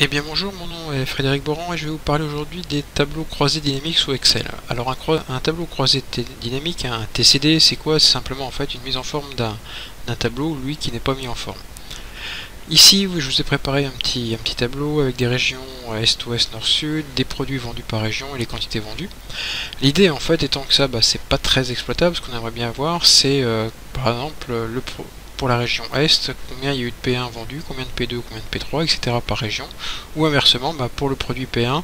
Eh bien bonjour, mon nom est Frédéric Boran et je vais vous parler aujourd'hui des tableaux croisés dynamiques sous Excel. Alors un tableau croisé dynamique, un TCD, c'est quoi? C'est simplement en fait une mise en forme d'un tableau, lui qui n'est pas mis en forme. Ici, je vous ai préparé un petit tableau avec des régions est-ouest, nord-sud, des produits vendus par région et les quantités vendues. L'idée en fait étant que ça, c'est pas très exploitable. Ce qu'on aimerait bien voir, c'est par exemple pour la région Est, combien il y a eu de P1 vendu, combien de P2, combien de P3, etc. par région, ou inversement, pour le produit P1,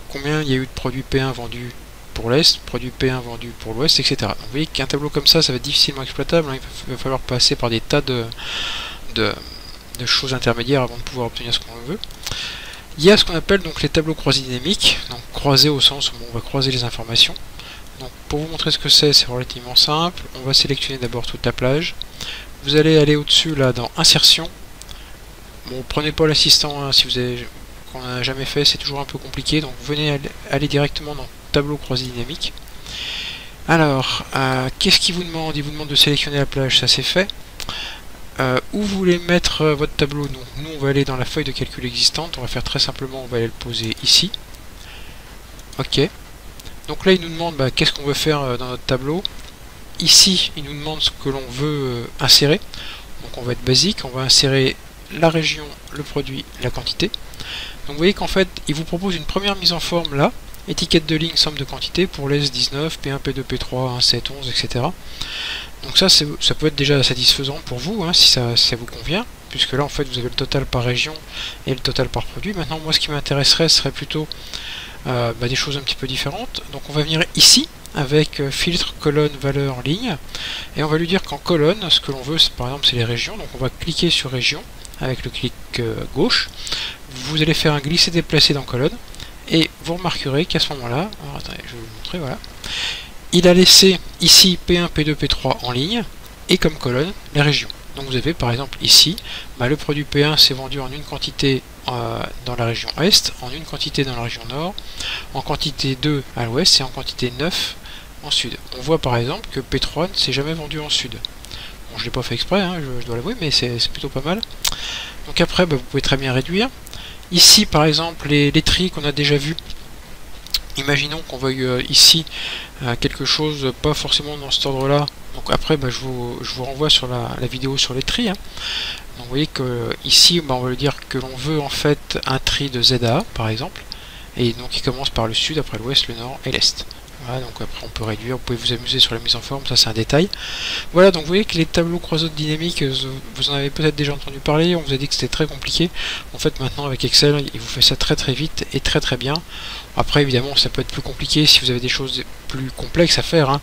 combien il y a eu de produits P1 vendus pour l'Est, produit P1 vendu pour l'Ouest, etc. Donc vous voyez qu'un tableau comme ça va être difficilement exploitable, hein. Il va falloir passer par des tas de choses intermédiaires avant de pouvoir obtenir ce qu'on veut. Il y a ce qu'on appelle donc les tableaux croisés dynamiques, donc croisés au sens où on va croiser les informations. Donc pour vous montrer ce que c'est relativement simple. On va sélectionner d'abord toute la plage. Vous allez aller au-dessus là dans Insertion. Bon, prenez pas l'assistant, hein, si vous avez qu'on n'a jamais fait, c'est toujours un peu compliqué. Donc vous venez aller directement dans Tableau croisé dynamique. Alors, qu'est-ce qu'il vous demande? Il vous demande de sélectionner la plage, ça c'est fait. Où vous voulez mettre votre tableau? Nous on va aller dans la feuille de calcul existante. On va faire très simplement, on va aller le poser ici. Ok. Donc là, il nous demande qu'est-ce qu'on veut faire dans notre tableau. Ici, il nous demande ce que l'on veut insérer. Donc on va être basique, on va insérer la région, le produit, la quantité. Donc vous voyez qu'en fait, il vous propose une première mise en forme là. Étiquette de ligne, somme de quantité pour l'S 19, P1, P2, P3, 1, 7, 11, etc. Donc ça peut être déjà satisfaisant pour vous, hein, si ça vous convient, puisque là en fait vous avez le total par région et le total par produit. Maintenant moi ce qui m'intéresserait serait plutôt des choses un petit peu différentes. Donc on va venir ici avec filtre, colonne, valeur, ligne, et on va lui dire qu'en colonne, ce que l'on veut, par exemple, c'est les régions. Donc on va cliquer sur région avec le clic gauche. Vous allez faire un glisser-déplacer dans colonne, et vous remarquerez qu'à ce moment-là, attendez, je vais vous montrer, voilà, il a laissé ici P1, P2, P3 en ligne, et comme colonne, les régions. Donc vous avez par exemple ici, le produit P1 s'est vendu en une quantité dans la région Est, en une quantité dans la région Nord, en quantité 2 à l'Ouest et en quantité 9 en Sud. On voit par exemple que P3 ne s'est jamais vendu en Sud. Bon, je ne l'ai pas fait exprès, hein, je dois l'avouer, mais c'est plutôt pas mal. Donc après, vous pouvez très bien réduire. Ici par exemple, les tris qu'on a déjà vus. Imaginons qu'on veuille ici quelque chose, pas forcément dans cet ordre-là. Donc après, je vous renvoie sur la vidéo sur les tris. Hein. Donc vous voyez que ici, on va lui dire que l'on veut en fait un tri de ZA, par exemple. Et donc il commence par le sud, après l'ouest, le nord et l'est. Voilà, donc après on peut réduire, vous pouvez vous amuser sur la mise en forme, ça c'est un détail. Voilà, donc vous voyez que les tableaux croisés dynamiques, vous en avez peut-être déjà entendu parler, on vous a dit que c'était très compliqué. En fait maintenant avec Excel, il vous fait ça très vite et très bien. Après évidemment ça peut être plus compliqué si vous avez des choses plus complexes à faire, hein.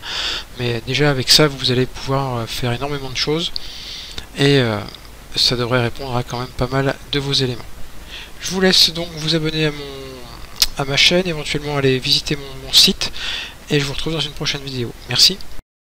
Mais déjà avec ça vous allez pouvoir faire énormément de choses et ça devrait répondre à quand même pas mal de vos éléments. Je vous laisse donc vous abonner à ma chaîne, éventuellement aller visiter mon site, et je vous retrouve dans une prochaine vidéo. Merci.